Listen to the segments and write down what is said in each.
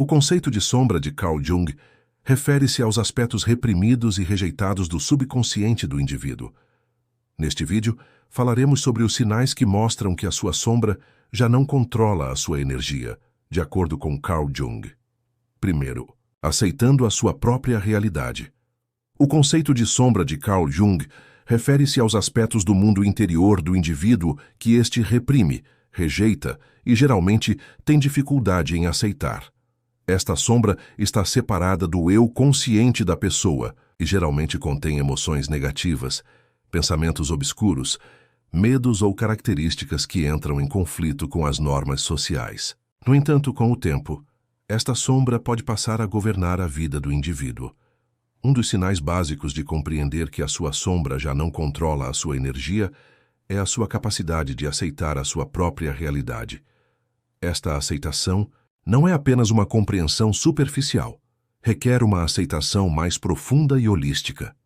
O conceito de sombra de Carl Jung refere-se aos aspectos reprimidos e rejeitados do subconsciente do indivíduo. Neste vídeo, falaremos sobre os sinais que mostram que a sua sombra já não controla a sua energia, de acordo com Carl Jung. Primeiro, aceitando a sua própria realidade. O conceito de sombra de Carl Jung refere-se aos aspectos do mundo interior do indivíduo que este reprime, rejeita e geralmente tem dificuldade em aceitar. Esta sombra está separada do eu consciente da pessoa e geralmente contém emoções negativas, pensamentos obscuros, medos ou características que entram em conflito com as normas sociais. No entanto, com o tempo, esta sombra pode passar a governar a vida do indivíduo. Um dos sinais básicos de compreender que a sua sombra já não controla a sua energia é a sua capacidade de aceitar a sua própria realidade. Esta aceitação não é apenas uma compreensão superficial, requer uma aceitação mais profunda e holística.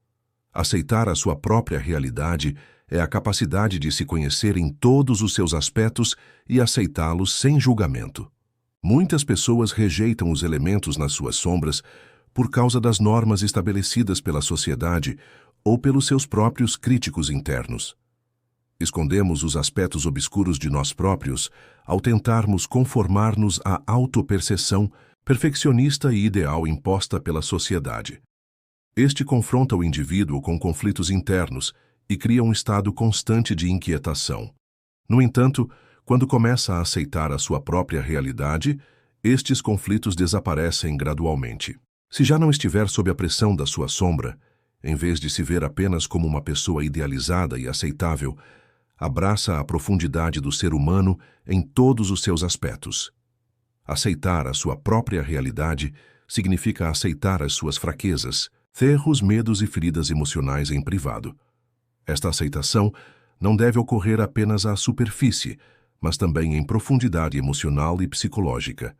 Aceitar a sua própria realidade é a capacidade de se conhecer em todos os seus aspectos e aceitá-los sem julgamento. Muitas pessoas rejeitam os elementos nas suas sombras por causa das normas estabelecidas pela sociedade ou pelos seus próprios críticos internos. Escondemos os aspectos obscuros de nós próprios ao tentarmos conformar-nos à autoperceção perfeccionista e ideal imposta pela sociedade. Este confronta o indivíduo com conflitos internos e cria um estado constante de inquietação. No entanto, quando começa a aceitar a sua própria realidade, estes conflitos desaparecem gradualmente. Se já não estiver sob a pressão da sua sombra, em vez de se ver apenas como uma pessoa idealizada e aceitável, abraça a profundidade do ser humano em todos os seus aspectos. Aceitar a sua própria realidade significa aceitar as suas fraquezas, erros, medos e feridas emocionais em privado. Esta aceitação não deve ocorrer apenas à superfície, mas também em profundidade emocional e psicológica.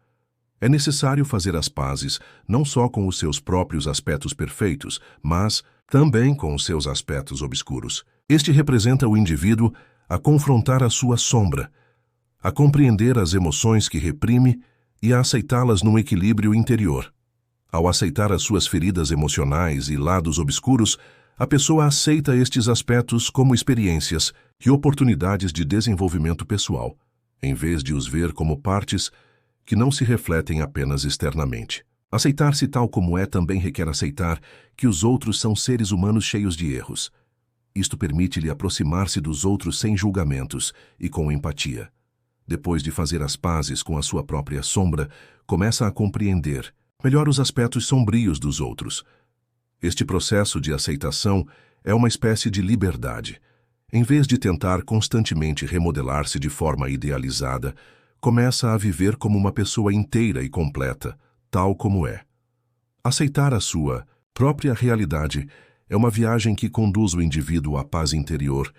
É necessário fazer as pazes não só com os seus próprios aspectos perfeitos, mas também com os seus aspectos obscuros. Este representa o indivíduo a confrontar a sua sombra, a compreender as emoções que reprime e a aceitá-las num equilíbrio interior. Ao aceitar as suas feridas emocionais e lados obscuros, a pessoa aceita estes aspectos como experiências e oportunidades de desenvolvimento pessoal, em vez de os ver como partes que não se refletem apenas externamente. Aceitar-se tal como é também requer aceitar que os outros são seres humanos cheios de erros. Isto permite-lhe aproximar-se dos outros sem julgamentos e com empatia. Depois de fazer as pazes com a sua própria sombra, começa a compreender melhor os aspectos sombrios dos outros. Este processo de aceitação é uma espécie de liberdade. Em vez de tentar constantemente remodelar-se de forma idealizada, começa a viver como uma pessoa inteira e completa, tal como é. Aceitar a sua própria realidade é uma viagem que conduz o indivíduo à paz interior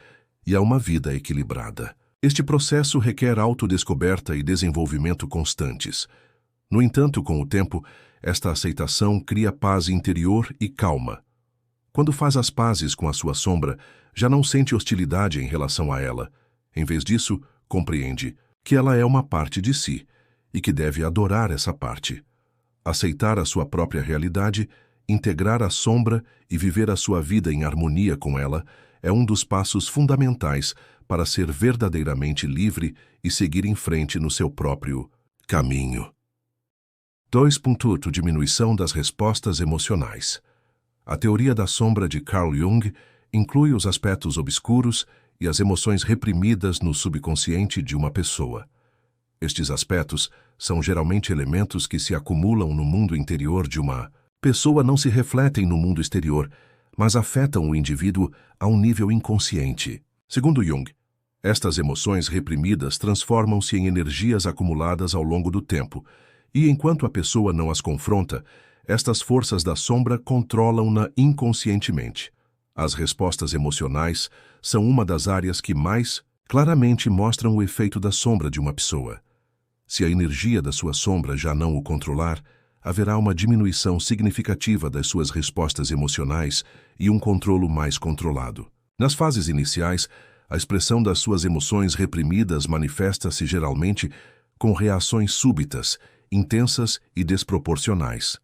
e a uma vida equilibrada. Este processo requer autodescoberta e desenvolvimento constantes. No entanto, com o tempo, esta aceitação cria paz interior e calma. Quando faz as pazes com a sua sombra, já não sente hostilidade em relação a ela. Em vez disso, compreende que ela é uma parte de si e que deve adorar essa parte. Aceitar a sua própria realidade, integrar a sombra e viver a sua vida em harmonia com ela é um dos passos fundamentais para ser verdadeiramente livre e seguir em frente no seu próprio caminho. 2. Diminuição das respostas emocionais. A teoria da sombra de Carl Jung inclui os aspectos obscuros e as emoções reprimidas no subconsciente de uma pessoa. Estes aspectos são geralmente elementos que se acumulam no mundo interior de uma pessoa, não se refletem no mundo exterior, mas afetam o indivíduo a um nível inconsciente. Segundo Jung, estas emoções reprimidas transformam-se em energias acumuladas ao longo do tempo, e enquanto a pessoa não as confronta, estas forças da sombra controlam-na inconscientemente. As respostas emocionais são uma das áreas que mais claramente mostram o efeito da sombra de uma pessoa. Se a energia da sua sombra já não o controlar, haverá uma diminuição significativa das suas respostas emocionais e um controlo mais controlado. Nas fases iniciais, a expressão das suas emoções reprimidas manifesta-se geralmente com reações súbitas, intensas e desproporcionais.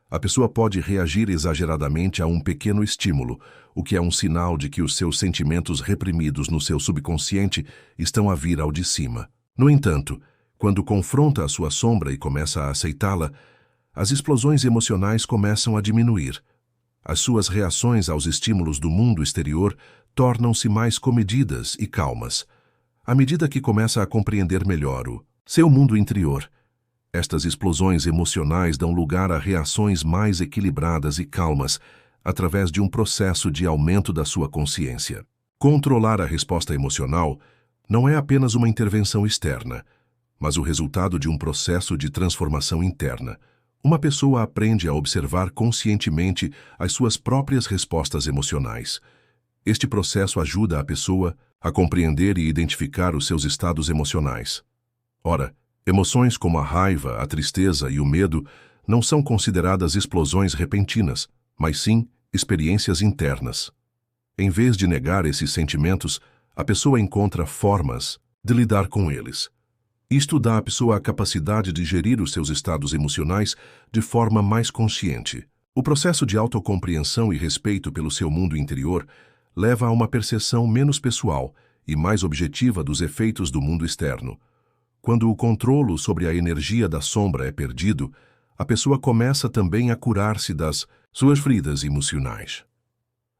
A pessoa pode reagir exageradamente a um pequeno estímulo, o que é um sinal de que os seus sentimentos reprimidos no seu subconsciente estão a vir ao de cima. No entanto, quando confronta a sua sombra e começa a aceitá-la, as explosões emocionais começam a diminuir. As suas reações aos estímulos do mundo exterior tornam-se mais comedidas e calmas, à medida que começa a compreender melhor o seu mundo interior. Estas explosões emocionais dão lugar a reações mais equilibradas e calmas, através de um processo de aumento da sua consciência. Controlar a resposta emocional não é apenas uma intervenção externa, mas o resultado de um processo de transformação interna. Uma pessoa aprende a observar conscientemente as suas próprias respostas emocionais. Este processo ajuda a pessoa a compreender e identificar os seus estados emocionais. Ora, emoções como a raiva, a tristeza e o medo não são consideradas explosões repentinas, mas sim experiências internas. Em vez de negar esses sentimentos, a pessoa encontra formas de lidar com eles. Isto dá à pessoa a capacidade de gerir os seus estados emocionais de forma mais consciente. O processo de autocompreensão e respeito pelo seu mundo interior leva a uma percepção menos pessoal e mais objetiva dos efeitos do mundo externo. Quando o controle sobre a energia da sombra é perdido, a pessoa começa também a curar-se das suas feridas emocionais.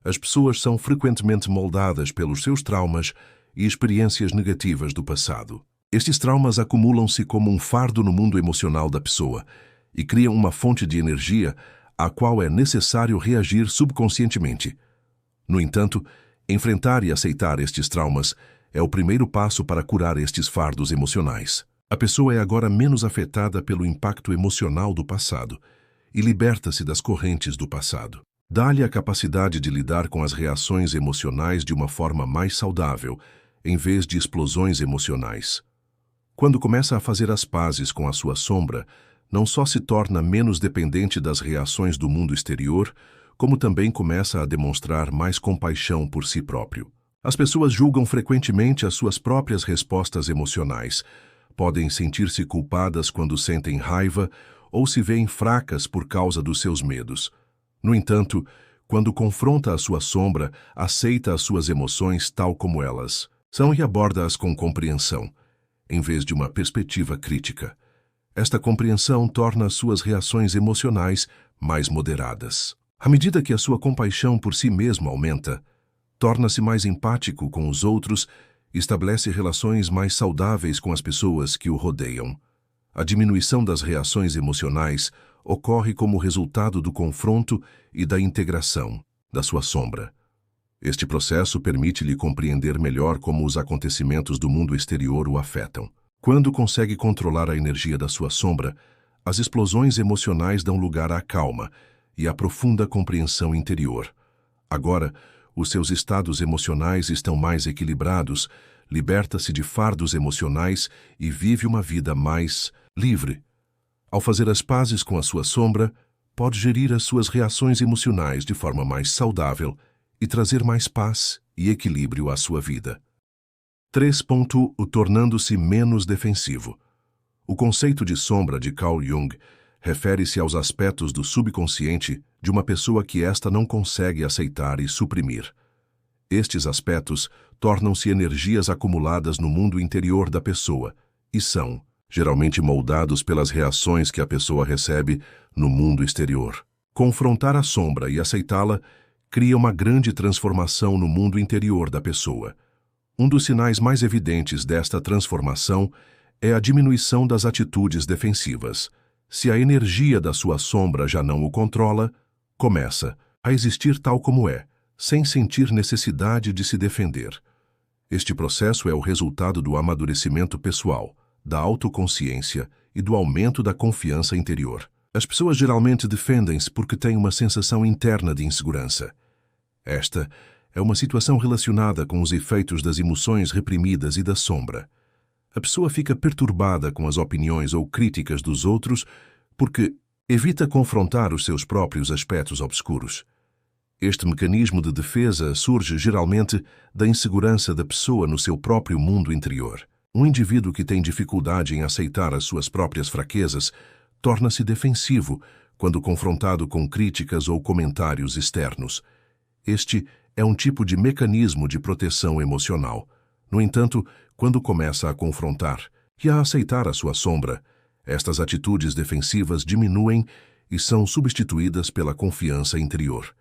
As pessoas são frequentemente moldadas pelos seus traumas e experiências negativas do passado. Estes traumas acumulam-se como um fardo no mundo emocional da pessoa e criam uma fonte de energia à qual é necessário reagir subconscientemente. No entanto, enfrentar e aceitar estes traumas é o primeiro passo para curar estes fardos emocionais. A pessoa é agora menos afetada pelo impacto emocional do passado e liberta-se das correntes do passado. Dá-lhe a capacidade de lidar com as reações emocionais de uma forma mais saudável, em vez de explosões emocionais. Quando começa a fazer as pazes com a sua sombra, não só se torna menos dependente das reações do mundo exterior, como também começa a demonstrar mais compaixão por si próprio. As pessoas julgam frequentemente as suas próprias respostas emocionais. Podem sentir-se culpadas quando sentem raiva ou se veem fracas por causa dos seus medos. No entanto, quando confronta a sua sombra, aceita as suas emoções tal como elas são e aborda-as com compreensão, em vez de uma perspectiva crítica. Esta compreensão torna as suas reações emocionais mais moderadas. À medida que a sua compaixão por si mesmo aumenta, torna-se mais empático com os outros e estabelece relações mais saudáveis com as pessoas que o rodeiam. A diminuição das reações emocionais ocorre como resultado do confronto e da integração da sua sombra. Este processo permite-lhe compreender melhor como os acontecimentos do mundo exterior o afetam. Quando consegue controlar a energia da sua sombra, as explosões emocionais dão lugar à calma e à profunda compreensão interior. Agora, os seus estados emocionais estão mais equilibrados, liberta-se de fardos emocionais e vive uma vida mais livre. Ao fazer as pazes com a sua sombra, pode gerir as suas reações emocionais de forma mais saudável e trazer mais paz e equilíbrio à sua vida. 3. O tornando-se menos defensivo. O conceito de sombra de Carl Jung refere-se aos aspectos do subconsciente de uma pessoa que esta não consegue aceitar e suprimir. Estes aspectos tornam-se energias acumuladas no mundo interior da pessoa e são, geralmente, moldados pelas reações que a pessoa recebe no mundo exterior. Confrontar a sombra e aceitá-la cria uma grande transformação no mundo interior da pessoa. Um dos sinais mais evidentes desta transformação é a diminuição das atitudes defensivas. Se a energia da sua sombra já não o controla, começa a existir tal como é, sem sentir necessidade de se defender. Este processo é o resultado do amadurecimento pessoal, da autoconsciência e do aumento da confiança interior. As pessoas geralmente defendem-se porque têm uma sensação interna de insegurança. Esta é uma situação relacionada com os efeitos das emoções reprimidas e da sombra. A pessoa fica perturbada com as opiniões ou críticas dos outros porque evita confrontar os seus próprios aspectos obscuros. Este mecanismo de defesa surge geralmente da insegurança da pessoa no seu próprio mundo interior. Um indivíduo que tem dificuldade em aceitar as suas próprias fraquezas torna-se defensivo quando confrontado com críticas ou comentários externos. Este é um tipo de mecanismo de proteção emocional. No entanto, quando começa a confrontar e a aceitar a sua sombra, estas atitudes defensivas diminuem e são substituídas pela confiança interior.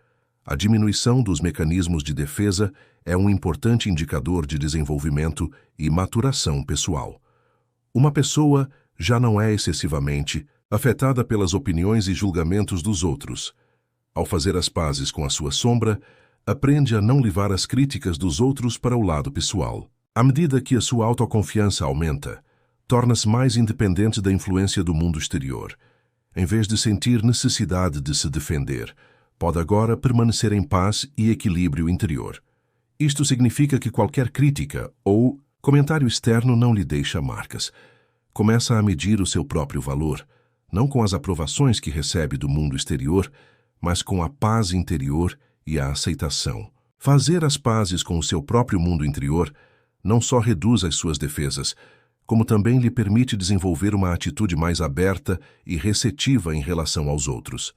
A diminuição dos mecanismos de defesa é um importante indicador de desenvolvimento e maturação pessoal. Uma pessoa já não é excessivamente afetada pelas opiniões e julgamentos dos outros. Ao fazer as pazes com a sua sombra, aprende a não levar as críticas dos outros para o lado pessoal. À medida que a sua autoconfiança aumenta, torna-se mais independente da influência do mundo exterior. Em vez de sentir necessidade de se defender, pode agora permanecer em paz e equilíbrio interior. Isto significa que qualquer crítica ou comentário externo não lhe deixa marcas. Começa a medir o seu próprio valor, não com as aprovações que recebe do mundo exterior, mas com a paz interior e a aceitação. Fazer as pazes com o seu próprio mundo interior não só reduz as suas defesas, como também lhe permite desenvolver uma atitude mais aberta e receptiva em relação aos outros.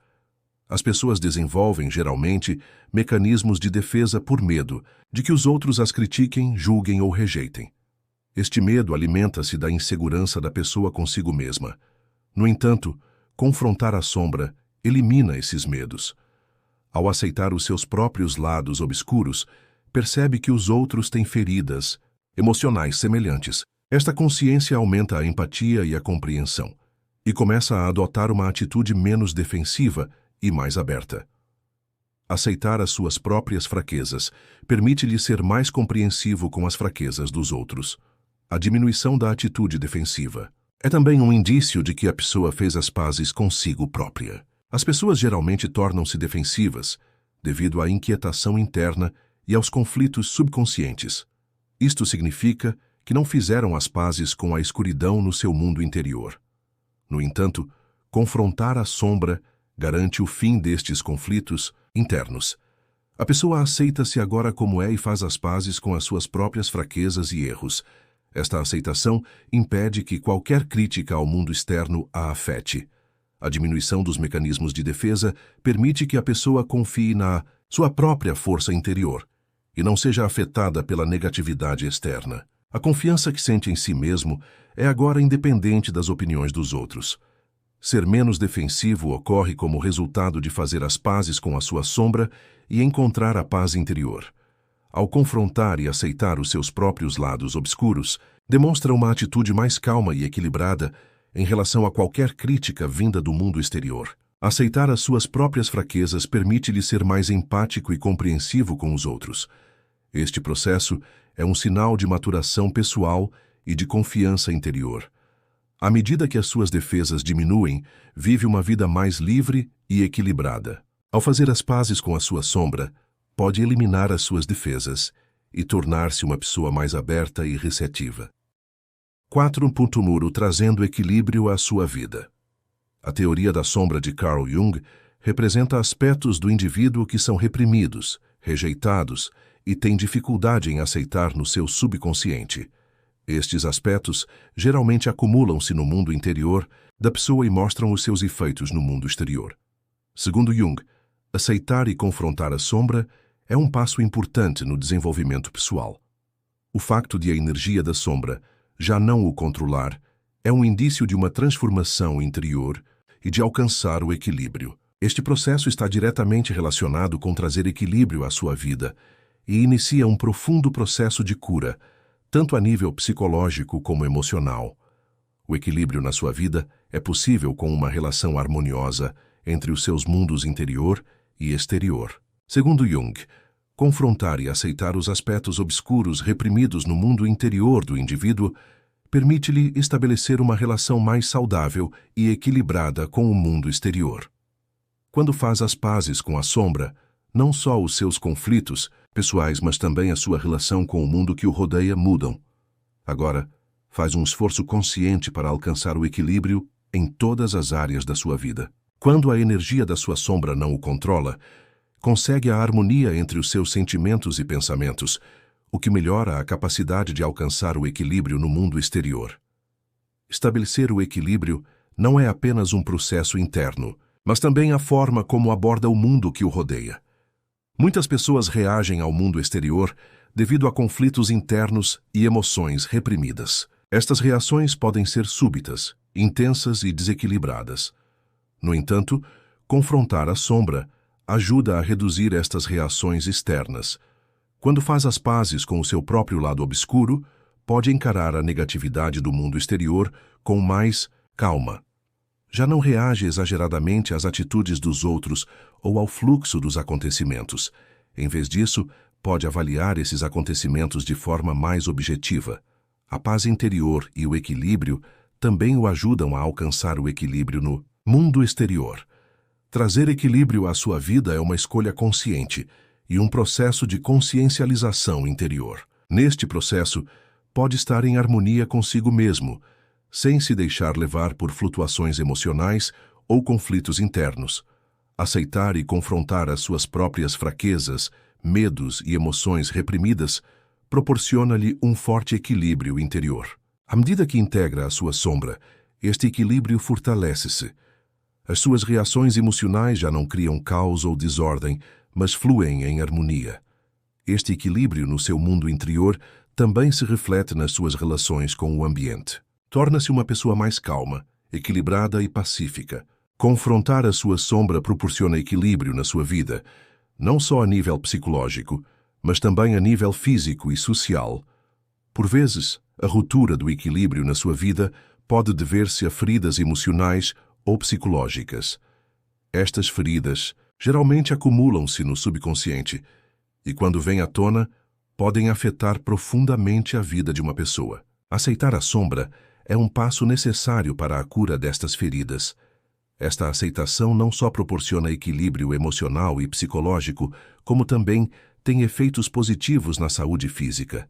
As pessoas desenvolvem, geralmente, mecanismos de defesa por medo de que os outros as critiquem, julguem ou rejeitem. Este medo alimenta-se da insegurança da pessoa consigo mesma. No entanto, confrontar a sombra elimina esses medos. Ao aceitar os seus próprios lados obscuros, percebe que os outros têm feridas emocionais semelhantes. Esta consciência aumenta a empatia e a compreensão, e começa a adotar uma atitude menos defensiva e mais aberta. Aceitar as suas próprias fraquezas permite-lhe ser mais compreensivo com as fraquezas dos outros. A diminuição da atitude defensiva é também um indício de que a pessoa fez as pazes consigo própria. As pessoas geralmente tornam-se defensivas devido à inquietação interna e aos conflitos subconscientes. Isto significa que não fizeram as pazes com a escuridão no seu mundo interior. No entanto, confrontar a sombra garante o fim destes conflitos internos. A pessoa aceita-se agora como é e faz as pazes com as suas próprias fraquezas e erros. Esta aceitação impede que qualquer crítica ao mundo externo a afete. A diminuição dos mecanismos de defesa permite que a pessoa confie na sua própria força interior e não seja afetada pela negatividade externa. A confiança que sente em si mesmo é agora independente das opiniões dos outros. Ser menos defensivo ocorre como resultado de fazer as pazes com a sua sombra e encontrar a paz interior. Ao confrontar e aceitar os seus próprios lados obscuros, demonstra uma atitude mais calma e equilibrada em relação a qualquer crítica vinda do mundo exterior. Aceitar as suas próprias fraquezas permite-lhe ser mais empático e compreensivo com os outros. Este processo é um sinal de maturação pessoal e de confiança interior. À medida que as suas defesas diminuem, vive uma vida mais livre e equilibrada. Ao fazer as pazes com a sua sombra, pode eliminar as suas defesas e tornar-se uma pessoa mais aberta e receptiva. 4. Muro trazendo equilíbrio à sua vida. A teoria da sombra de Carl Jung representa aspectos do indivíduo que são reprimidos, rejeitados e têm dificuldade em aceitar no seu subconsciente. Estes aspectos geralmente acumulam-se no mundo interior da pessoa e mostram os seus efeitos no mundo exterior. Segundo Jung, aceitar e confrontar a sombra é um passo importante no desenvolvimento pessoal. O facto de a energia da sombra já não o controlar é um indício de uma transformação interior e de alcançar o equilíbrio. Este processo está diretamente relacionado com trazer equilíbrio à sua vida e inicia um profundo processo de cura, tanto a nível psicológico como emocional. O equilíbrio na sua vida é possível com uma relação harmoniosa entre os seus mundos interior e exterior. Segundo Jung, confrontar e aceitar os aspectos obscuros reprimidos no mundo interior do indivíduo permite-lhe estabelecer uma relação mais saudável e equilibrada com o mundo exterior. Quando faz as pazes com a sombra, não só os seus conflitos pessoais, mas também a sua relação com o mundo que o rodeia mudam. Agora, faz um esforço consciente para alcançar o equilíbrio em todas as áreas da sua vida. Quando a energia da sua sombra não o controla, consegue a harmonia entre os seus sentimentos e pensamentos, o que melhora a capacidade de alcançar o equilíbrio no mundo exterior. Estabelecer o equilíbrio não é apenas um processo interno, mas também a forma como aborda o mundo que o rodeia. Muitas pessoas reagem ao mundo exterior devido a conflitos internos e emoções reprimidas. Estas reações podem ser súbitas, intensas e desequilibradas. No entanto, confrontar a sombra ajuda a reduzir estas reações externas. Quando faz as pazes com o seu próprio lado obscuro, pode encarar a negatividade do mundo exterior com mais calma. Já não reage exageradamente às atitudes dos outros ou ao fluxo dos acontecimentos. Em vez disso, pode avaliar esses acontecimentos de forma mais objetiva. A paz interior e o equilíbrio também o ajudam a alcançar o equilíbrio no mundo exterior. Trazer equilíbrio à sua vida é uma escolha consciente e um processo de consciencialização interior. Neste processo, pode estar em harmonia consigo mesmo, sem se deixar levar por flutuações emocionais ou conflitos internos. Aceitar e confrontar as suas próprias fraquezas, medos e emoções reprimidas proporciona-lhe um forte equilíbrio interior. À medida que integra a sua sombra, este equilíbrio fortalece-se. As suas reações emocionais já não criam caos ou desordem, mas fluem em harmonia. Este equilíbrio no seu mundo interior também se reflete nas suas relações com o ambiente. Torna-se uma pessoa mais calma, equilibrada e pacífica. Confrontar a sua sombra proporciona equilíbrio na sua vida, não só a nível psicológico, mas também a nível físico e social. Por vezes, a ruptura do equilíbrio na sua vida pode dever-se a feridas emocionais ou psicológicas. Estas feridas geralmente acumulam-se no subconsciente e, quando vêm à tona, podem afetar profundamente a vida de uma pessoa. Aceitar a sombra é um passo necessário para a cura destas feridas. Esta aceitação não só proporciona equilíbrio emocional e psicológico, como também tem efeitos positivos na saúde física.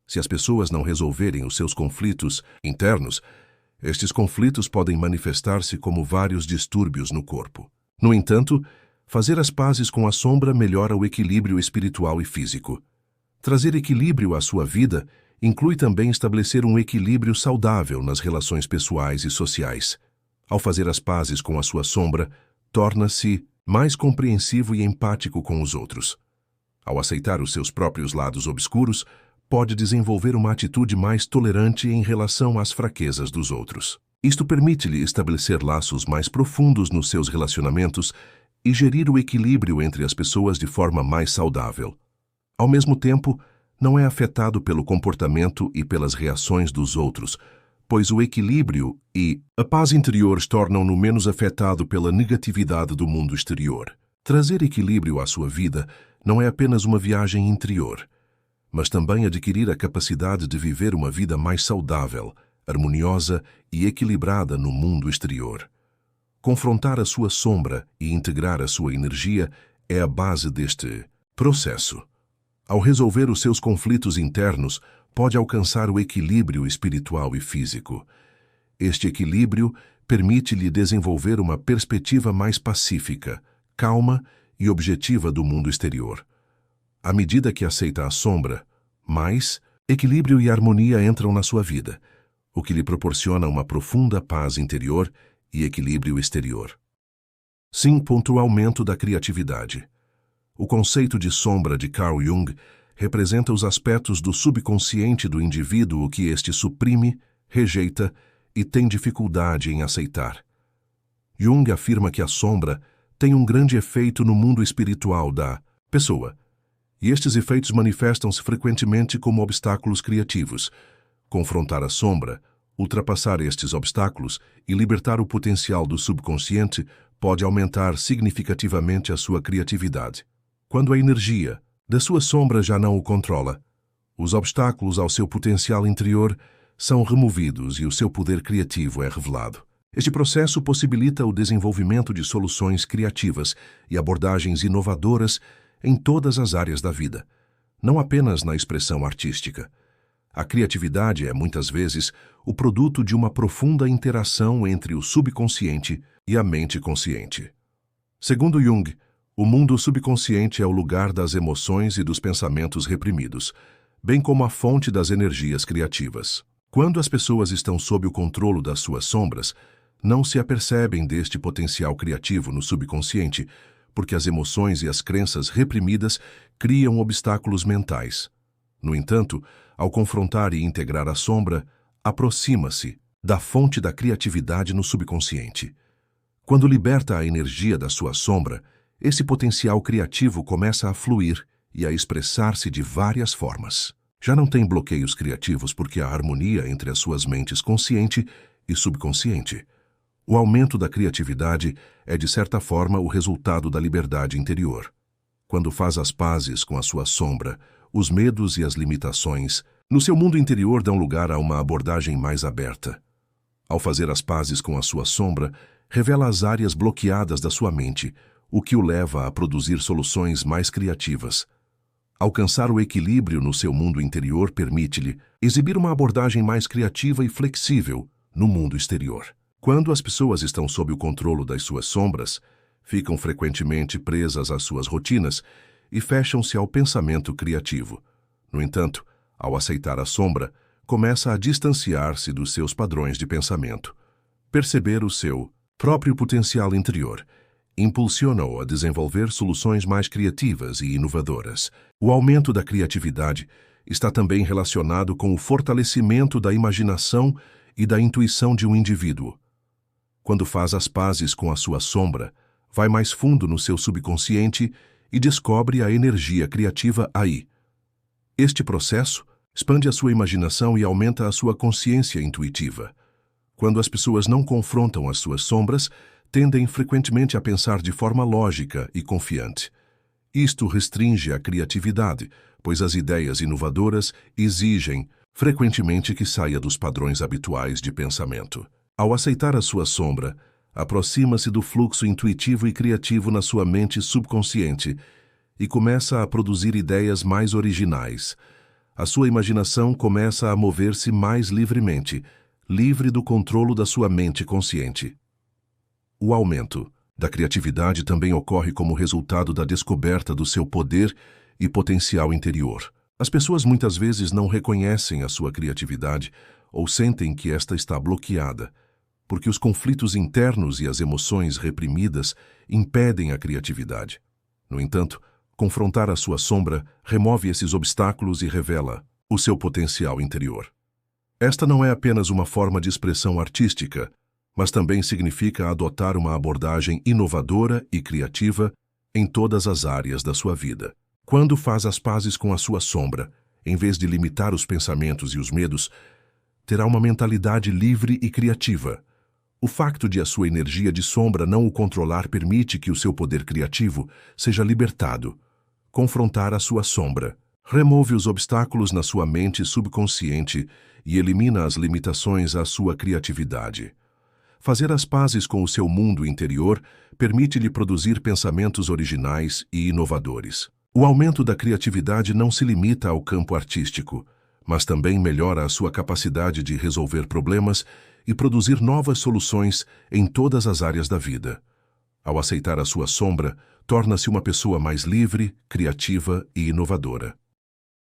Se as pessoas não resolverem os seus conflitos internos, estes conflitos podem manifestar-se como vários distúrbios no corpo. No entanto, fazer as pazes com a sombra melhora o equilíbrio espiritual e físico. Trazer equilíbrio à sua vida inclui também estabelecer um equilíbrio saudável nas relações pessoais e sociais. Ao fazer as pazes com a sua sombra, torna-se mais compreensivo e empático com os outros. Ao aceitar os seus próprios lados obscuros, pode desenvolver uma atitude mais tolerante em relação às fraquezas dos outros. Isto permite-lhe estabelecer laços mais profundos nos seus relacionamentos e gerir o equilíbrio entre as pessoas de forma mais saudável. Ao mesmo tempo, não é afetado pelo comportamento e pelas reações dos outros, pois o equilíbrio e a paz interior tornam-no menos afetado pela negatividade do mundo exterior. Trazer equilíbrio à sua vida não é apenas uma viagem interior, mas também adquirir a capacidade de viver uma vida mais saudável, harmoniosa e equilibrada no mundo exterior. Confrontar a sua sombra e integrar a sua energia é a base deste processo. Ao resolver os seus conflitos internos, pode alcançar o equilíbrio espiritual e físico. Este equilíbrio permite-lhe desenvolver uma perspectiva mais pacífica, calma e objetiva do mundo exterior. À medida que aceita a sombra, mais equilíbrio e harmonia entram na sua vida, o que lhe proporciona uma profunda paz interior e equilíbrio exterior. 5. Aumento da criatividade. O conceito de sombra de Carl Jung representa os aspectos do subconsciente do indivíduo que este suprime, rejeita e tem dificuldade em aceitar. Jung afirma que a sombra tem um grande efeito no mundo espiritual da pessoa, e estes efeitos manifestam-se frequentemente como obstáculos criativos. Confrontar a sombra, ultrapassar estes obstáculos e libertar o potencial do subconsciente pode aumentar significativamente a sua criatividade. Quando a energia da sua sombra já não o controla, os obstáculos ao seu potencial interior são removidos e o seu poder criativo é revelado. Este processo possibilita o desenvolvimento de soluções criativas e abordagens inovadoras em todas as áreas da vida, não apenas na expressão artística. A criatividade é, muitas vezes, o produto de uma profunda interação entre o subconsciente e a mente consciente. Segundo Jung, o mundo subconsciente é o lugar das emoções e dos pensamentos reprimidos, bem como a fonte das energias criativas. Quando as pessoas estão sob o controle das suas sombras, não se apercebem deste potencial criativo no subconsciente, porque as emoções e as crenças reprimidas criam obstáculos mentais. No entanto, ao confrontar e integrar a sombra, aproxima-se da fonte da criatividade no subconsciente. Quando liberta a energia da sua sombra, esse potencial criativo começa a fluir e a expressar-se de várias formas. Já não tem bloqueios criativos porque há harmonia entre as suas mentes consciente e subconsciente. O aumento da criatividade é, de certa forma, o resultado da liberdade interior. Quando faz as pazes com a sua sombra, os medos e as limitações, no seu mundo interior dão lugar a uma abordagem mais aberta. Ao fazer as pazes com a sua sombra, revela as áreas bloqueadas da sua mente, o que o leva a produzir soluções mais criativas. Alcançar o equilíbrio no seu mundo interior permite-lhe exibir uma abordagem mais criativa e flexível no mundo exterior. Quando as pessoas estão sob o controle das suas sombras, ficam frequentemente presas às suas rotinas e fecham-se ao pensamento criativo. No entanto, ao aceitar a sombra, começa a distanciar-se dos seus padrões de pensamento. Perceber o seu próprio potencial interior impulsiona-o a desenvolver soluções mais criativas e inovadoras. O aumento da criatividade está também relacionado com o fortalecimento da imaginação e da intuição de um indivíduo. Quando faz as pazes com a sua sombra, vai mais fundo no seu subconsciente e descobre a energia criativa aí. Este processo expande a sua imaginação e aumenta a sua consciência intuitiva. Quando as pessoas não confrontam as suas sombras, tendem frequentemente a pensar de forma lógica e confiante. Isto restringe a criatividade, pois as ideias inovadoras exigem, frequentemente, que saia dos padrões habituais de pensamento. Ao aceitar a sua sombra, aproxima-se do fluxo intuitivo e criativo na sua mente subconsciente e começa a produzir ideias mais originais. A sua imaginação começa a mover-se mais livremente, livre do controle da sua mente consciente. O aumento da criatividade também ocorre como resultado da descoberta do seu poder e potencial interior. As pessoas muitas vezes não reconhecem a sua criatividade ou sentem que esta está bloqueada, porque os conflitos internos e as emoções reprimidas impedem a criatividade. No entanto, confrontar a sua sombra remove esses obstáculos e revela o seu potencial interior. Esta não é apenas uma forma de expressão artística, mas também significa adotar uma abordagem inovadora e criativa em todas as áreas da sua vida. Quando faz as pazes com a sua sombra, em vez de limitar os pensamentos e os medos, terá uma mentalidade livre e criativa. O facto de a sua energia de sombra não o controlar permite que o seu poder criativo seja libertado. Confrontar a sua sombra remove os obstáculos na sua mente subconsciente e elimina as limitações à sua criatividade. Fazer as pazes com o seu mundo interior permite-lhe produzir pensamentos originais e inovadores. O aumento da criatividade não se limita ao campo artístico, mas também melhora a sua capacidade de resolver problemas e produzir novas soluções em todas as áreas da vida. Ao aceitar a sua sombra, torna-se uma pessoa mais livre, criativa e inovadora.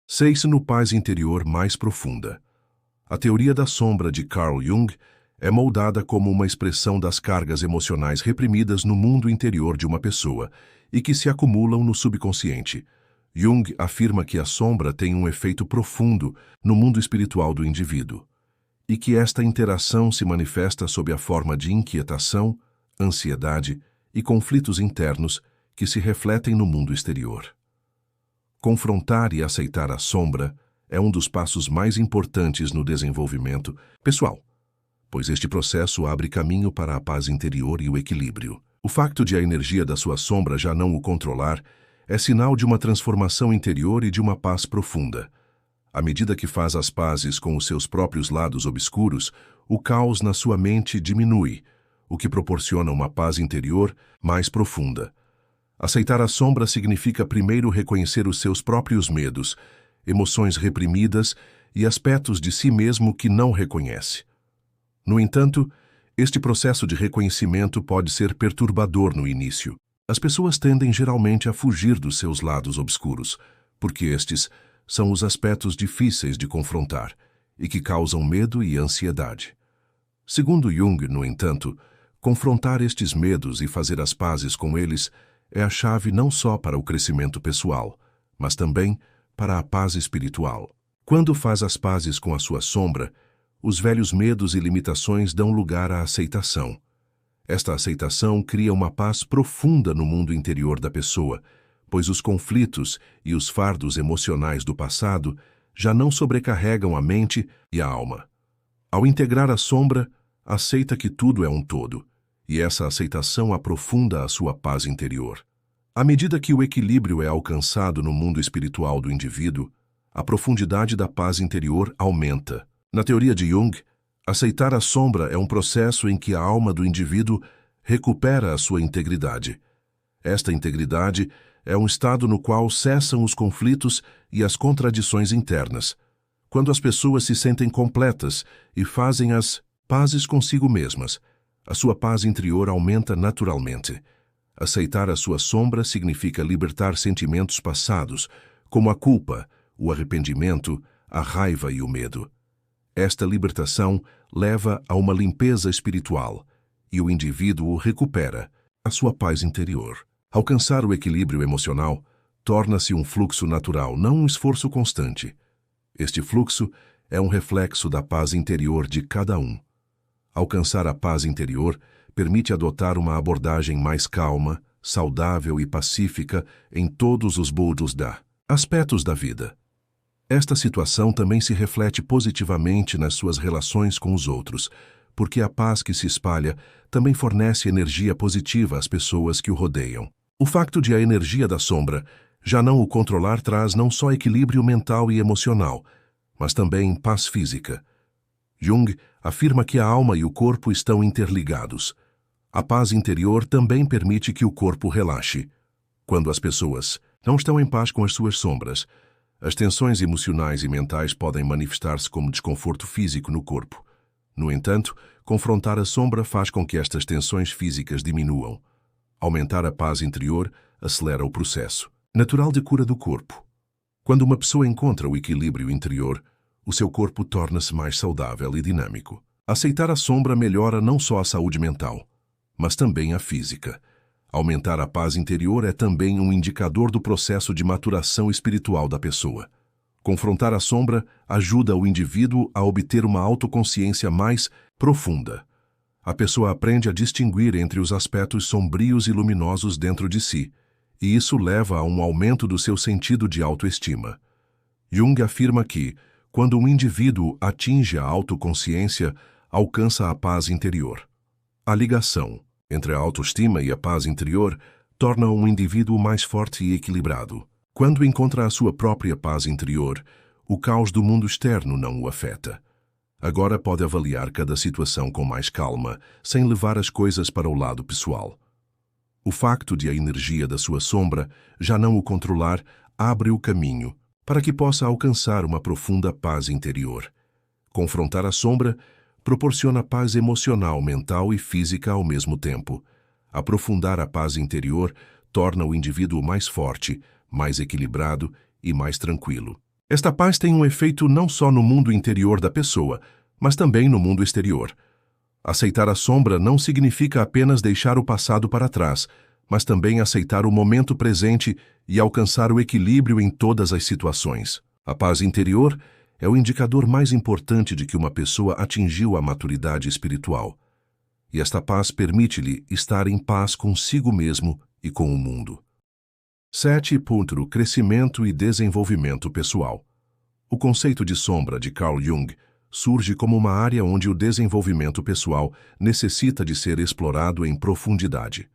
6. No paz interior mais profunda. A teoria da sombra de Carl Jung é moldada como uma expressão das cargas emocionais reprimidas no mundo interior de uma pessoa e que se acumulam no subconsciente. Jung afirma que a sombra tem um efeito profundo no mundo espiritual do indivíduo e que esta interação se manifesta sob a forma de inquietação, ansiedade e conflitos internos que se refletem no mundo exterior. Confrontar e aceitar a sombra é um dos passos mais importantes no desenvolvimento pessoal, pois este processo abre caminho para a paz interior e o equilíbrio. O facto de a energia da sua sombra já não o controlar é sinal de uma transformação interior e de uma paz profunda. À medida que faz as pazes com os seus próprios lados obscuros, o caos na sua mente diminui, o que proporciona uma paz interior mais profunda. Aceitar a sombra significa primeiro reconhecer os seus próprios medos, emoções reprimidas e aspectos de si mesmo que não reconhece. No entanto, este processo de reconhecimento pode ser perturbador no início. As pessoas tendem geralmente a fugir dos seus lados obscuros, porque estes são os aspectos difíceis de confrontar e que causam medo e ansiedade. Segundo Jung, no entanto, confrontar estes medos e fazer as pazes com eles é a chave não só para o crescimento pessoal, mas também para a paz espiritual. Quando faz as pazes com a sua sombra, os velhos medos e limitações dão lugar à aceitação. Esta aceitação cria uma paz profunda no mundo interior da pessoa, pois os conflitos e os fardos emocionais do passado já não sobrecarregam a mente e a alma. Ao integrar a sombra, aceita que tudo é um todo, e essa aceitação aprofunda a sua paz interior. À medida que o equilíbrio é alcançado no mundo espiritual do indivíduo, a profundidade da paz interior aumenta. Na teoria de Jung, aceitar a sombra é um processo em que a alma do indivíduo recupera a sua integridade. Esta integridade é um estado no qual cessam os conflitos e as contradições internas, quando as pessoas se sentem completas e fazem as pazes consigo mesmas. A sua paz interior aumenta naturalmente. Aceitar a sua sombra significa libertar sentimentos passados, como a culpa, o arrependimento, a raiva e o medo. Esta libertação leva a uma limpeza espiritual e o indivíduo recupera a sua paz interior. Alcançar o equilíbrio emocional torna-se um fluxo natural, não um esforço constante. Este fluxo é um reflexo da paz interior de cada um. Alcançar a paz interior permite adotar uma abordagem mais calma, saudável e pacífica em todos os aspectos da vida. Esta situação também se reflete positivamente nas suas relações com os outros, porque a paz que se espalha também fornece energia positiva às pessoas que o rodeiam. O facto de a energia da sombra já não o controlar traz não só equilíbrio mental e emocional, mas também paz física. Jung afirma que a alma e o corpo estão interligados. A paz interior também permite que o corpo relaxe. Quando as pessoas não estão em paz com as suas sombras, as tensões emocionais e mentais podem manifestar-se como desconforto físico no corpo. No entanto, confrontar a sombra faz com que estas tensões físicas diminuam. Aumentar a paz interior acelera o processo natural de cura do corpo. Quando uma pessoa encontra o equilíbrio interior, o seu corpo torna-se mais saudável e dinâmico. Aceitar a sombra melhora não só a saúde mental, mas também a física. Aumentar a paz interior é também um indicador do processo de maturação espiritual da pessoa. Confrontar a sombra ajuda o indivíduo a obter uma autoconsciência mais profunda. A pessoa aprende a distinguir entre os aspectos sombrios e luminosos dentro de si, e isso leva a um aumento do seu sentido de autoestima. Jung afirma que, quando um indivíduo atinge a autoconsciência, alcança a paz interior. A ligação entre a autoestima e a paz interior torna um indivíduo mais forte e equilibrado. Quando encontra a sua própria paz interior, o caos do mundo externo não o afeta. Agora pode avaliar cada situação com mais calma, sem levar as coisas para o lado pessoal. O facto de a energia da sua sombra já não o controlar abre o caminho para que possa alcançar uma profunda paz interior. Confrontar a sombra proporciona paz emocional, mental e física ao mesmo tempo. Aprofundar a paz interior torna o indivíduo mais forte, mais equilibrado e mais tranquilo. Esta paz tem um efeito não só no mundo interior da pessoa, mas também no mundo exterior. Aceitar a sombra não significa apenas deixar o passado para trás, mas também aceitar o momento presente e alcançar o equilíbrio em todas as situações. A paz interior é o indicador mais importante de que uma pessoa atingiu a maturidade espiritual. E esta paz permite-lhe estar em paz consigo mesmo e com o mundo. 7. Crescimento e desenvolvimento pessoal. O conceito de sombra de Carl Jung surge como uma área onde o desenvolvimento pessoal necessita de ser explorado em profundidade.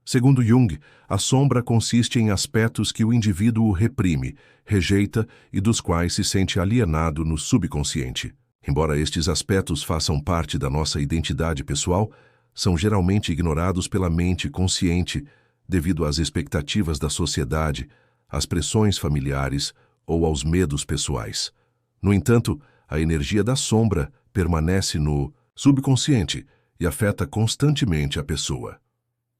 Segundo Jung, a sombra consiste em aspectos que o indivíduo reprime, rejeita e dos quais se sente alienado no subconsciente. Embora estes aspectos façam parte da nossa identidade pessoal, são geralmente ignorados pela mente consciente devido às expectativas da sociedade, às pressões familiares ou aos medos pessoais. No entanto, a energia da sombra permanece no subconsciente e afeta constantemente a pessoa.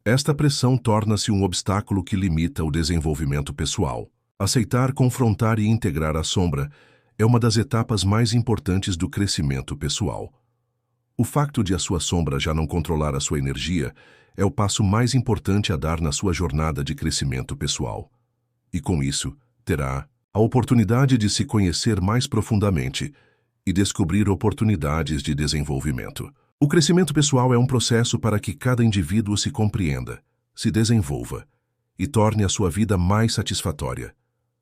Esta pressão torna-se um obstáculo que limita o desenvolvimento pessoal. Aceitar, confrontar e integrar a sombra é uma das etapas mais importantes do crescimento pessoal. O facto de a sua sombra já não controlar a sua energia é o passo mais importante a dar na sua jornada de crescimento pessoal. E com isso, terá a oportunidade de se conhecer mais profundamente e descobrir oportunidades de desenvolvimento. O crescimento pessoal é um processo para que cada indivíduo se compreenda, se desenvolva e torne a sua vida mais satisfatória.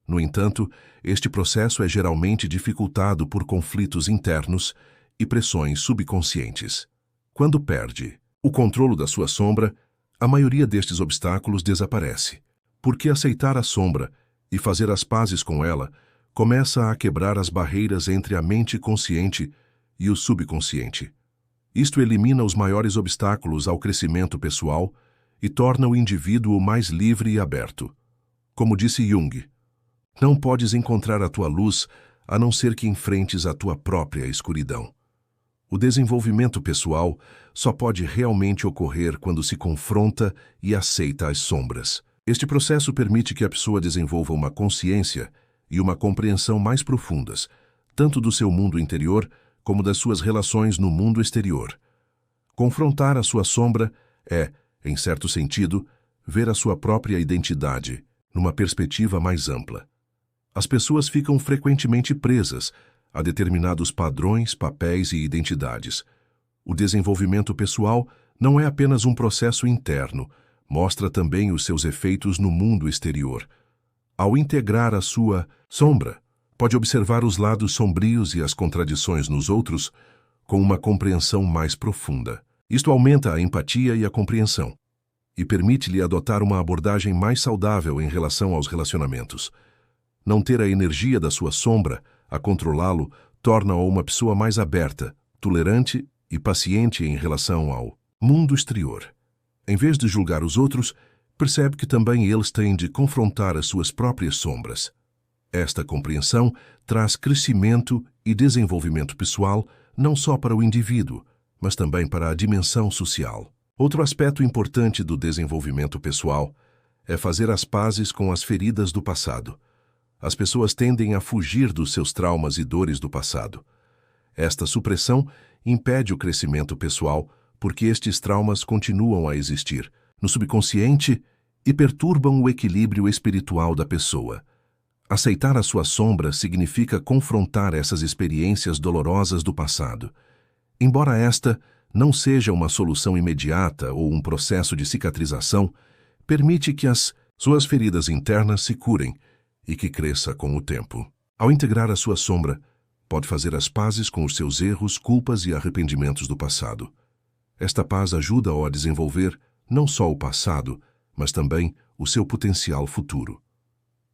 No entanto, este processo é geralmente dificultado por conflitos internos e pressões subconscientes. Quando perde o controle da sua sombra, a maioria destes obstáculos desaparece, porque aceitar a sombra e fazer as pazes com ela começa a quebrar as barreiras entre a mente consciente e o subconsciente. Isto elimina os maiores obstáculos ao crescimento pessoal e torna o indivíduo mais livre e aberto. Como disse Jung, não podes encontrar a tua luz a não ser que enfrentes a tua própria escuridão. O desenvolvimento pessoal só pode realmente ocorrer quando se confronta e aceita as sombras. Este processo permite que a pessoa desenvolva uma consciência e uma compreensão mais profundas, tanto do seu mundo interior como das suas relações no mundo exterior. Confrontar a sua sombra é, em certo sentido, ver a sua própria identidade numa perspectiva mais ampla. As pessoas ficam frequentemente presas a determinados padrões, papéis e identidades. O desenvolvimento pessoal não é apenas um processo interno, mostra também os seus efeitos no mundo exterior. Ao integrar a sua sombra, pode observar os lados sombrios e as contradições nos outros com uma compreensão mais profunda. Isto aumenta a empatia e a compreensão e permite-lhe adotar uma abordagem mais saudável em relação aos relacionamentos. Não ter a energia da sua sombra a controlá-lo torna-o uma pessoa mais aberta, tolerante e paciente em relação ao mundo exterior. Em vez de julgar os outros, percebe que também eles têm de confrontar as suas próprias sombras. Esta compreensão traz crescimento e desenvolvimento pessoal não só para o indivíduo, mas também para a dimensão social. Outro aspecto importante do desenvolvimento pessoal é fazer as pazes com as feridas do passado. As pessoas tendem a fugir dos seus traumas e dores do passado. Esta supressão impede o crescimento pessoal porque estes traumas continuam a existir no subconsciente e perturbam o equilíbrio espiritual da pessoa. Aceitar a sua sombra significa confrontar essas experiências dolorosas do passado. Embora esta não seja uma solução imediata ou um processo de cicatrização, permite que as suas feridas internas se curem e que cresça com o tempo. Ao integrar a sua sombra, pode fazer as pazes com os seus erros, culpas e arrependimentos do passado. Esta paz ajuda-o a desenvolver não só o passado, mas também o seu potencial futuro.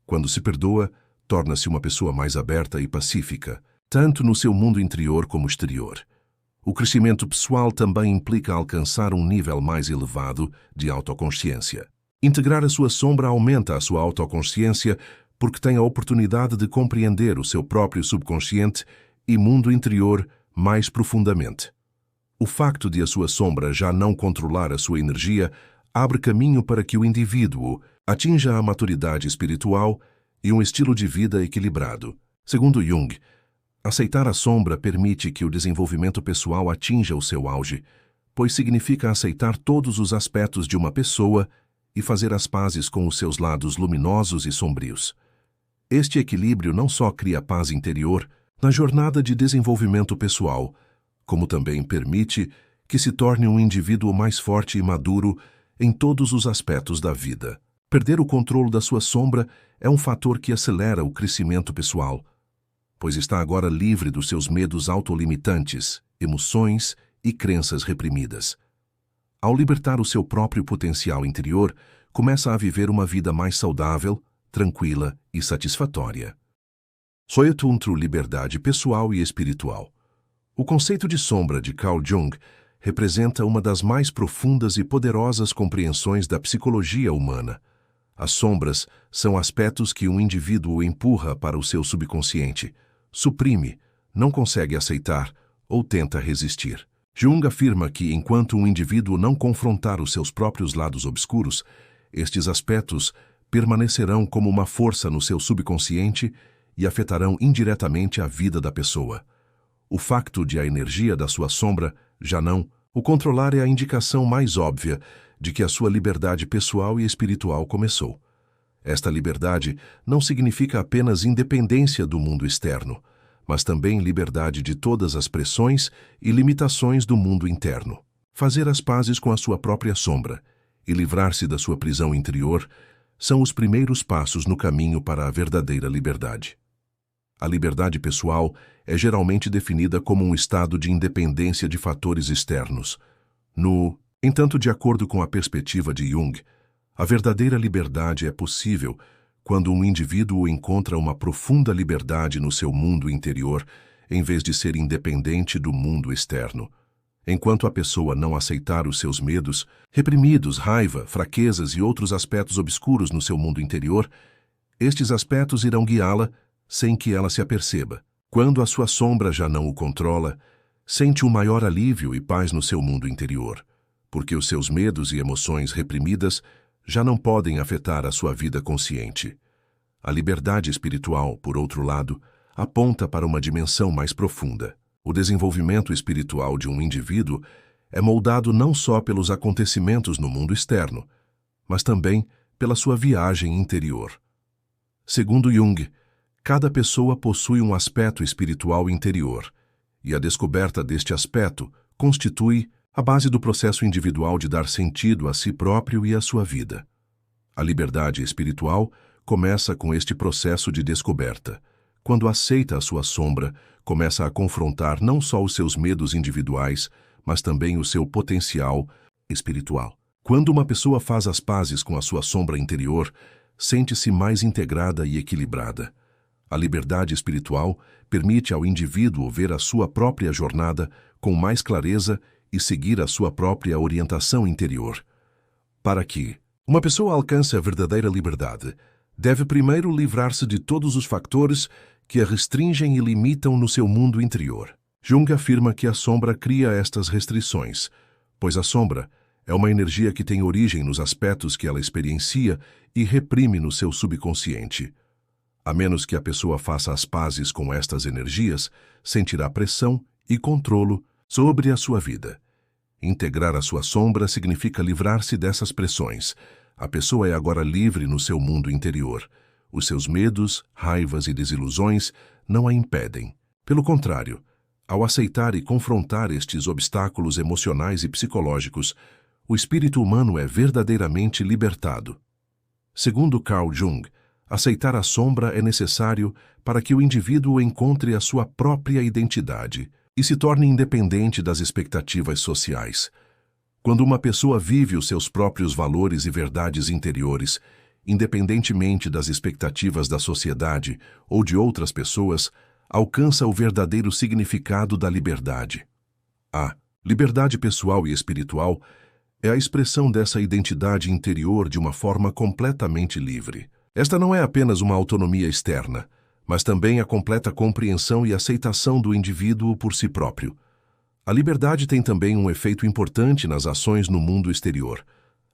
Quando se perdoa, torna-se uma pessoa mais aberta e pacífica, tanto no seu mundo interior como exterior. O crescimento pessoal também implica alcançar um nível mais elevado de autoconsciência. Integrar a sua sombra aumenta a sua autoconsciência porque tem a oportunidade de compreender o seu próprio subconsciente e mundo interior mais profundamente. O facto de a sua sombra já não controlar a sua energia abre caminho para que o indivíduo atinja a maturidade espiritual e um estilo de vida equilibrado. Segundo Jung, aceitar a sombra permite que o desenvolvimento pessoal atinja o seu auge, pois significa aceitar todos os aspectos de uma pessoa e fazer as pazes com os seus lados luminosos e sombrios. Este equilíbrio não só cria paz interior na jornada de desenvolvimento pessoal, como também permite que se torne um indivíduo mais forte e maduro em todos os aspectos da vida. Perder o controle da sua sombra é um fator que acelera o crescimento pessoal, pois está agora livre dos seus medos autolimitantes, emoções e crenças reprimidas. Ao libertar o seu próprio potencial interior, começa a viver uma vida mais saudável, tranquila e satisfatória. Soetuntro liberdade pessoal e espiritual. O conceito de sombra de Carl Jung representa uma das mais profundas e poderosas compreensões da psicologia humana. As sombras são aspectos que um indivíduo empurra para o seu subconsciente, suprime, não consegue aceitar ou tenta resistir. Jung afirma que, enquanto um indivíduo não confrontar os seus próprios lados obscuros, estes aspectos permanecerão como uma força no seu subconsciente e afetarão indiretamente a vida da pessoa. O facto de a energia da sua sombra já não o controlar é a indicação mais óbvia de que a sua liberdade pessoal e espiritual começou. Esta liberdade não significa apenas independência do mundo externo, mas também liberdade de todas as pressões e limitações do mundo interno. Fazer as pazes com a sua própria sombra e livrar-se da sua prisão interior são os primeiros passos no caminho para a verdadeira liberdade. A liberdade pessoal é geralmente definida como um estado de independência de fatores externos. Entanto, de acordo com a perspectiva de Jung, a verdadeira liberdade é possível quando um indivíduo encontra uma profunda liberdade no seu mundo interior, em vez de ser independente do mundo externo. Enquanto a pessoa não aceitar os seus medos, reprimidos, raiva, fraquezas e outros aspectos obscuros no seu mundo interior, estes aspectos irão guiá-la sem que ela se aperceba. Quando a sua sombra já não o controla, sente um maior alívio e paz no seu mundo interior, porque os seus medos e emoções reprimidas já não podem afetar a sua vida consciente. A liberdade espiritual, por outro lado, aponta para uma dimensão mais profunda. O desenvolvimento espiritual de um indivíduo é moldado não só pelos acontecimentos no mundo externo, mas também pela sua viagem interior. Segundo Jung, cada pessoa possui um aspecto espiritual interior, e a descoberta deste aspecto constitui a base do processo individual de dar sentido a si próprio e à sua vida. A liberdade espiritual começa com este processo de descoberta. Quando aceita a sua sombra, começa a confrontar não só os seus medos individuais, mas também o seu potencial espiritual. Quando uma pessoa faz as pazes com a sua sombra interior, sente-se mais integrada e equilibrada. A liberdade espiritual permite ao indivíduo ver a sua própria jornada com mais clareza e seguir a sua própria orientação interior. Para que uma pessoa alcance a verdadeira liberdade, deve primeiro livrar-se de todos os fatores que a restringem e limitam no seu mundo interior. Jung afirma que a sombra cria estas restrições, pois a sombra é uma energia que tem origem nos aspectos que ela experiencia e reprime no seu subconsciente. A menos que a pessoa faça as pazes com estas energias, sentirá pressão e controlo sobre a sua vida. Integrar a sua sombra significa livrar-se dessas pressões. A pessoa é agora livre no seu mundo interior. Os seus medos, raivas e desilusões não a impedem. Pelo contrário, ao aceitar e confrontar estes obstáculos emocionais e psicológicos, o espírito humano é verdadeiramente libertado. Segundo Carl Jung, aceitar a sombra é necessário para que o indivíduo encontre a sua própria identidade e se torne independente das expectativas sociais. Quando uma pessoa vive os seus próprios valores e verdades interiores, independentemente das expectativas da sociedade ou de outras pessoas, alcança o verdadeiro significado da liberdade. A liberdade pessoal e espiritual é a expressão dessa identidade interior de uma forma completamente livre. Esta não é apenas uma autonomia externa, mas também a completa compreensão e aceitação do indivíduo por si próprio. A liberdade tem também um efeito importante nas ações no mundo exterior.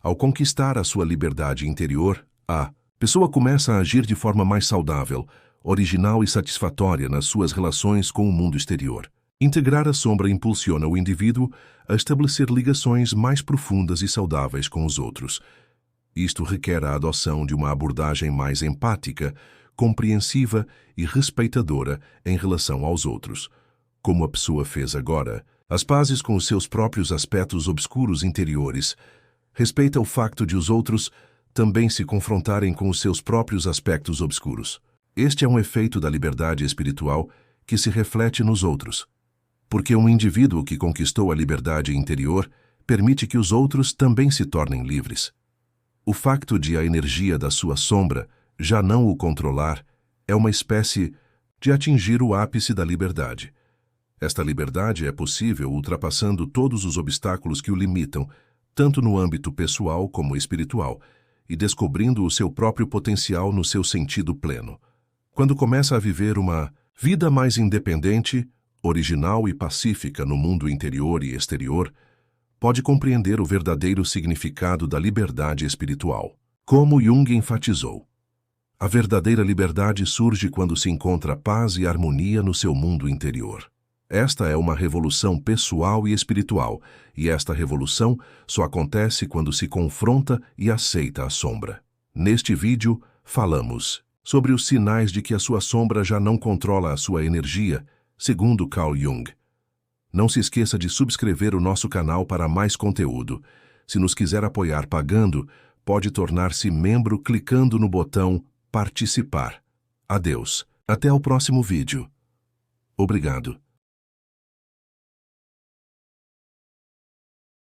Ao conquistar a sua liberdade interior, a pessoa começa a agir de forma mais saudável, original e satisfatória nas suas relações com o mundo exterior. Integrar a sombra impulsiona o indivíduo a estabelecer ligações mais profundas e saudáveis com os outros. Isto requer a adoção de uma abordagem mais empática, compreensiva e respeitadora em relação aos outros. Como a pessoa fez agora, as pazes com os seus próprios aspectos obscuros interiores, respeita o facto de os outros também se confrontarem com os seus próprios aspectos obscuros. Este é um efeito da liberdade espiritual que se reflete nos outros, porque um indivíduo que conquistou a liberdade interior permite que os outros também se tornem livres. O facto de a energia da sua sombra já não o controlar é uma espécie de atingir o ápice da liberdade. Esta liberdade é possível ultrapassando todos os obstáculos que o limitam, tanto no âmbito pessoal como espiritual, e descobrindo o seu próprio potencial no seu sentido pleno. Quando começa a viver uma vida mais independente, original e pacífica no mundo interior e exterior, pode compreender o verdadeiro significado da liberdade espiritual. Como Jung enfatizou, a verdadeira liberdade surge quando se encontra paz e harmonia no seu mundo interior. Esta é uma revolução pessoal e espiritual, e esta revolução só acontece quando se confronta e aceita a sombra. Neste vídeo, falamos sobre os sinais de que a sua sombra já não controla a sua energia, segundo Carl Jung. Não se esqueça de subscrever o nosso canal para mais conteúdo. Se nos quiser apoiar pagando, pode tornar-se membro clicando no botão Participar. Adeus. Até o próximo vídeo. Obrigado.